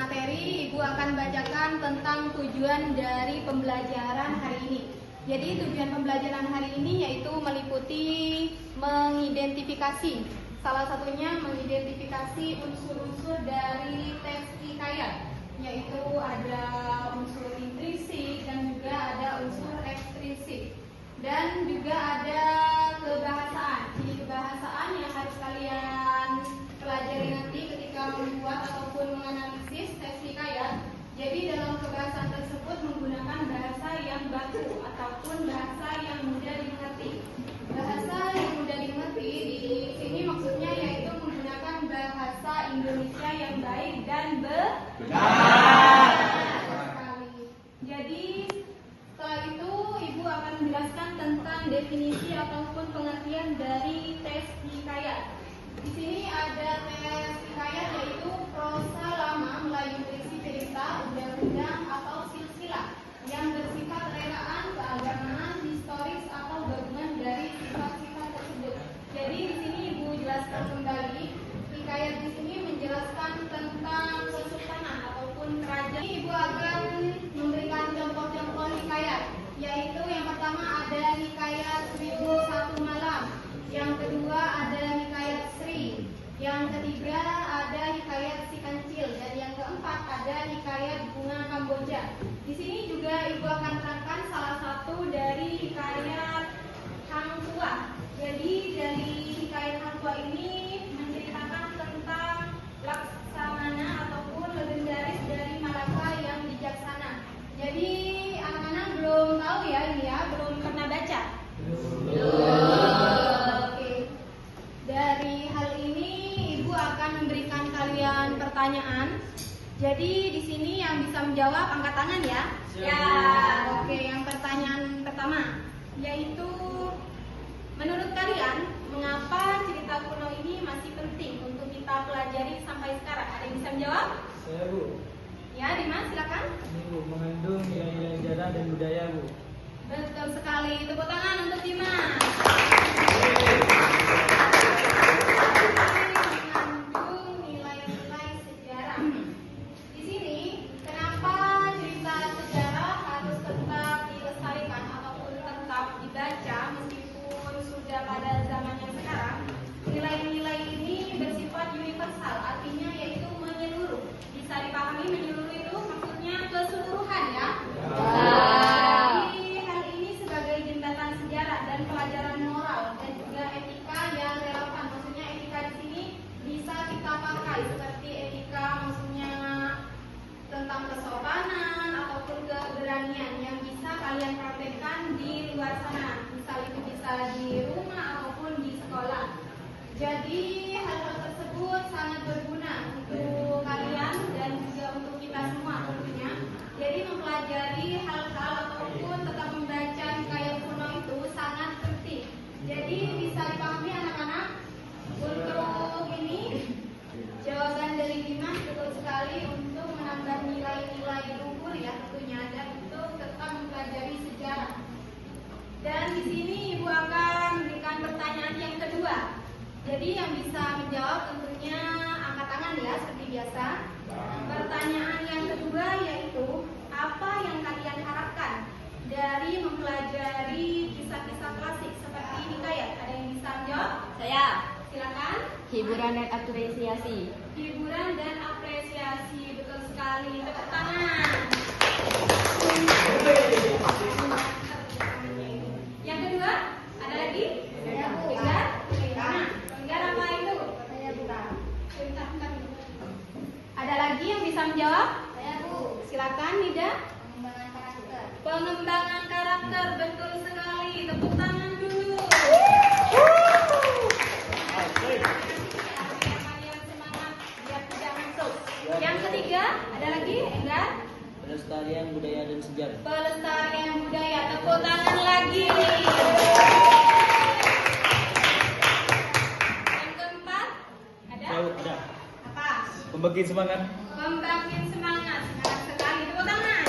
materi, Ibu akan bacakan tentang tujuan dari pembelajaran hari ini. Jadi tujuan pembelajaran hari ini yaitu meliputi mengidentifikasi. Salah satunya mengidentifikasi unsur-unsur dari teks hikayat, yaitu ada unsur intrinsik dan juga ada unsur ekstrinsik. Dan juga ada kebahasaan. Jadi kebahasaan yang harus kalian pelajari nanti ketika membuat ataupun menganalisis teks hikayat. Jadi dalam kebahasaan tersebut menggunakan bahasa yang baku ataupun bahasa yang mudah dimengerti. Bahasa yang mudah dimengerti di sini maksudnya yaitu menggunakan bahasa Indonesia yang baik dan benar. Jadi setelah itu Ibu akan menjelaskan tentang definisi ataupun pengertian dari teks hikayat. Di sini ada teks hikayat yaitu prosa lama Melayu berisi cerita, undang-undang atau silsilah yang bersifat relaan, keagamaan, historis atau gabungan dari sifat-sifat tersebut. Jadi di sini Ibu jelaskan kembali, hikayat di sini menjelaskan tentang kesultanan ataupun kerajaan. Ibu akan memberikan contoh-contoh hikayat, yaitu yang pertama ada hikayat 1001 malam, yang kedua ada hikayat Sri, yang ketiga ada hikayat Si Kancil, dan yang keempat ada hikayat Bunga Kamboja. Di sini juga Ibu akan terangkan salah satu dari hikayat Hang Tuah. Jadi dari hikayat Hang Tuah ini menceritakan tentang laksamana ataupun legendaris dari Malaka yang bijaksana. Jadi anak-anak belum tahu ya ini ya, belum pernah baca. Oke. Dari hal ini Ibu akan memberikan kalian pertanyaan. Jadi di sini yang bisa menjawab angkat tangan ya. Ya. Oke, yang pertanyaan pertama yaitu menurut kalian mengapa cerita kuno ini masih penting untuk kita pelajari sampai sekarang? Ada yang bisa menjawab? Saya, Bu. Ya, Dimas silakan. Ini, Bu, mengandung nilai-nilai sejarah dan budaya, Bu. Betul sekali. Tepuk tangan untuk Dimas. Mengandung nilai-nilai sejarah. Di sini, kenapa cerita sejarah harus tetap dilestarikan ataupun tetap dibaca meskipun sudah pada zamannya sekarang? Nilai-nilai ini bersifat universal, artinya yaitu menyeluruh. Bisa dipahami menyeluruh itu maksudnya keseluruhan ya. Jadi hal ini sebagai jembatan sejarah dan pelajaran moral dan juga etika yang relevan. Maksudnya etika di sini bisa kita pakai seperti etika maksudnya tentang kesopanan ataupun keberanian yang bisa kalian praktekkan di luar sana. Misal itu bisa di rumah ataupun di sekolah. Jadi hal-hal tersebut sangat berguna untuk kalian dan juga untuk kita semua tentunya. Jadi mempelajari hal-hal ataupun tetap membaca hikayat kuno itu sangat penting. Jadi bisa dipahami anak-anak? Untuk ini jawaban dari Dimas betul sekali untuk menambah nilai-nilai luhur ya tentunya dan untuk tetap mempelajari sejarah. Dan di sini Ibu akan memberikan pertanyaan yang kedua. Jadi yang bisa menjawab tentunya angkat tangan ya seperti biasa. Pertanyaan yang kedua yaitu apa yang kalian harapkan dari mempelajari kisah-kisah klasik seperti hikayat? Ada yang bisa menjawab? Saya. Silakan. Hiburan dan apresiasi. Hiburan dan apresiasi, betul sekali. Tepuk tangan. Yang kedua, ada lagi? Enggar? Enggar apa itu? Ada lagi yang bisa menjawab? Saya, Bu. Silakan, Nida. Pengembangan karakter. Pengembangan karakter, betul sekali. Tepuk tangan dulu. Kalian semangat biar tidak masuk. Yang ketiga, ada lagi? Enggar? Pelestarian budaya dan sejarah. Pelestarian budaya. Tepuk tangan lagi. Yang keempat, ada? Ada. Apa? Pembangkit semangat. Pembangkit semangat. Semangat sekali. Tepuk tangan.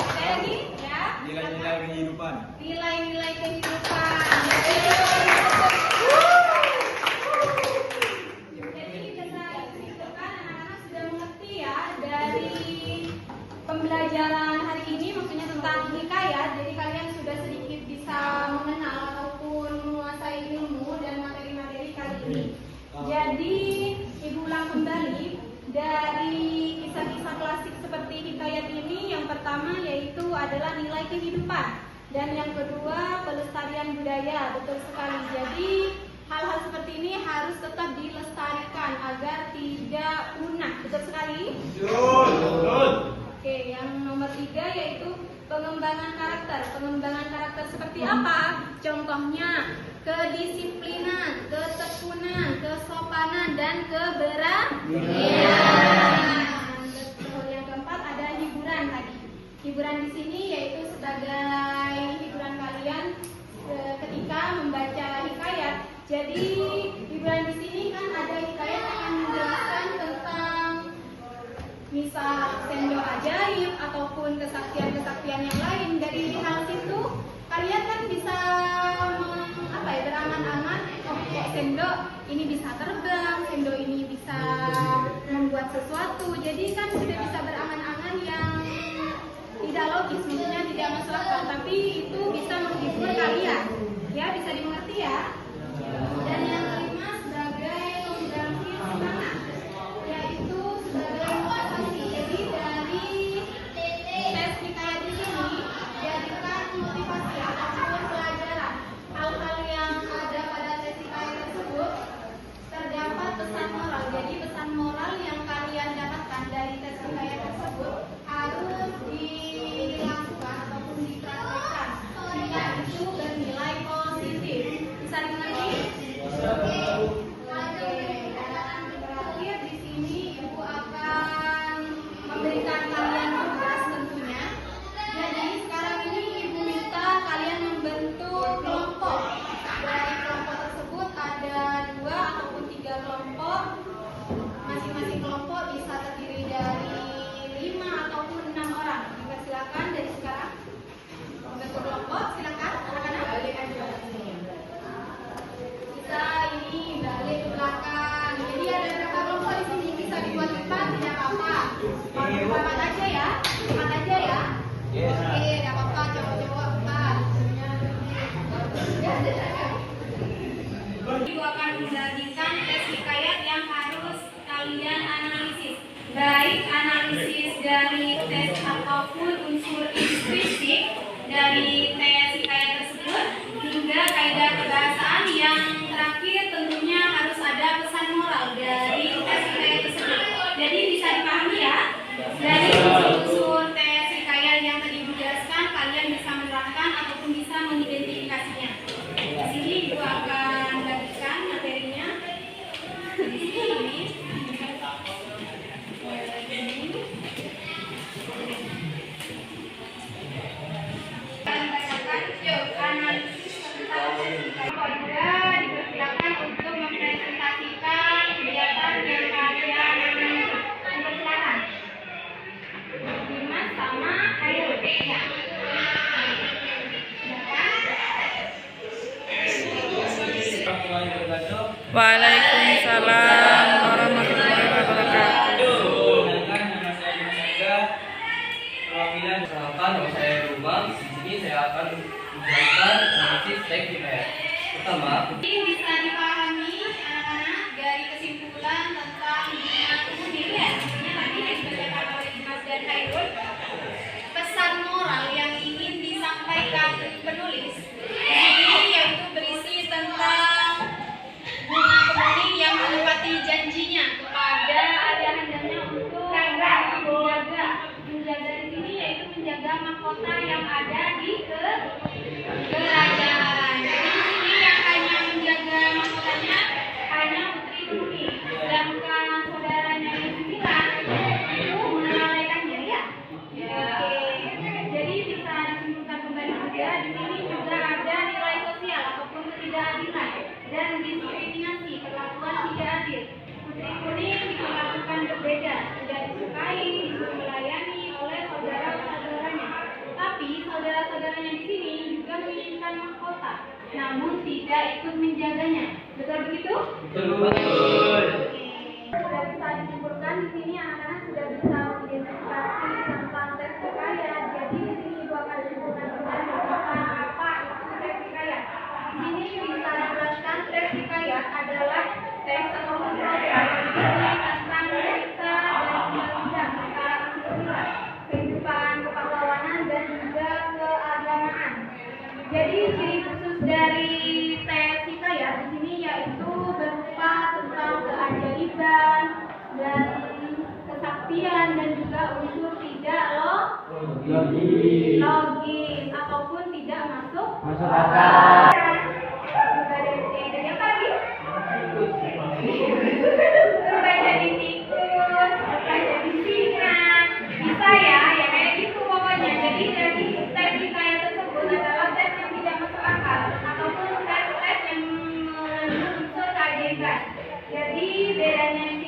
Ada lagi? Ya. Nilai-nilai kehidupan. Nilai-nilai kehidupan. Jadi bisa ditentukan Jadi Ibu ulang kembali dari kisah-kisah klasik seperti hikayat ini. Yang pertama yaitu adalah nilai kehidupan, dan yang kedua pelestarian budaya. Betul sekali. Jadi hal-hal seperti ini harus tetap dilestarikan agar tidak punah. Betul sekali. Oke, yang nomor 3 yaitu pengembangan karakter. Pengembangan karakter seperti apa? Contohnya kedisiplinan, ketekunan, kesopanan, dan keberanian. Betul. Yang keempat ada hiburan tadi. Hiburan di sini yaitu sebagai hiburan kalian ketika membaca hikayat. Jadi hiburan di sini kan ada hikayat akan menjelaskan tentang misal sendok ajaib ataupun kesaktian-kesaktian yang lain. Dari hal situ kalian kan bisa berangan-angan, oh kok sendok ini bisa terbang, sendok ini bisa membuat sesuatu. Jadi kan sudah bisa berangan-angan yang tidak logis, maksudnya tidak masuk akal, tapi itu bisa menghibur kalian. Ya, bisa dimengerti ya. Dan yang kelima sebagai pembangkit semangat, yaitu sebagai motivasi. Jadi dari tes hikayat di sini jadikan motivasi ataupun pelajaran. Hal-hal yang ada pada tes hikayat tersebut terdapat pesan moral. Jadi pesan moral yang kalian dapatkan dari tes hikayat tersebut harus dilakukan ataupun dipraktekkan sehingga itu bernilai positif. Bisa dimengerti? Terakhir di sini Ibu akan memberikan kalian tugas tentunya. Jadi sekarang ini Ibu minta kalian membentuk kelompok. Dari kelompok tersebut ada 2 ataupun 3 kelompok. Masing-masing kelompok bisa terdiri dari 5 ataupun 6 orang. Dipersilakan dari sekarang membentuk kelompok. Silakan anak-anak. Bisa ini balik ke belakang. Jadi ada berapa kelompok di sini? Bisa dibuat 4, tidak apa-apa. Mau 4 aja ya? 4 aja ya? Oke, tidak apa-apa. Coba-coba 4. Ibu akan membagikan tes hikayat yang harus kalian analisis. Baik analisis dari tes apapun unsur intuisi dari tes hikayat tersebut, hingga kaidah kebahasaan. Yang terakhir tentunya harus ada pesan moral dari tes hikayat tersebut. Jadi bisa dipahami ya, dari unsur tes hikayat yang tadi dijelaskan, kalian bisa menerapkan ataupun bisa mengidentifikasinya. Di sini Ibu akan bagikan materinya. Di sini. Analisis tentang hikayat. Dipersilakan untuk mempresentasikan kegiatan yang kalian dipersilakan. Dimas sama Ayu. Ya. Waalaikumsalam warahmatullahi wabarakatuh. Perkenalkan, nama saya Rumah. Di sini saya akan menjelaskan analisis teks hikayat. Pertama, Bisa dipahami anak-anak dari kesimpulan tentang dunia kemudian ya. Ini tadi yang dibacakan oleh Dimas dan Hairul. Pesan moral yang ingin disampaikan penulis ini yaitu berisi tentang bunga kemuning yang menepati janjinya kepada ayahandanya untuk menjaga di sini yaitu menjaga mahkota yang ada di kerajaan. Jadi di sini yang hanya menjaga mahkotanya hanya putri kemuning, sedangkan saudaranya yang 9 itu melalaikan diri ya. Jadi bisa disimpulkan kembali juga di sini juga ada nilai sosial ataupun ketidakadilan dan diskriminasi, perlakuan tidak adil. Putri kuning diperlakukan berbeda, tidak disukai, disuruh melayani oleh saudara-saudaranya. Tapi saudara-saudaranya di sini juga menginginkan mahkota, namun tidak ikut menjaganya. Betul begitu? betul. Sudah bisa disimpulkan di sini anak-anak sudah bisa mengidentifikasi tentang tes hikayat. Jadi di sini Ibu akan simpulkan kembali tentang apa itu tes hikayat. Di sini bisa dijelaskan tes hikayat adalah tes ataupun proses keajaiban dan kesaktian dan juga unsur tidak logis ataupun tidak masuk akal. Jadi apa lagi? Berubah jadi tikus, berubah jadi singa, bisa ya kayak gitu pokoknya. Jadi dari tes hikayat tersebut adalah tes yang tidak masuk akal ataupun tes yang mengandung unsur keajaiban. Jadi bedanya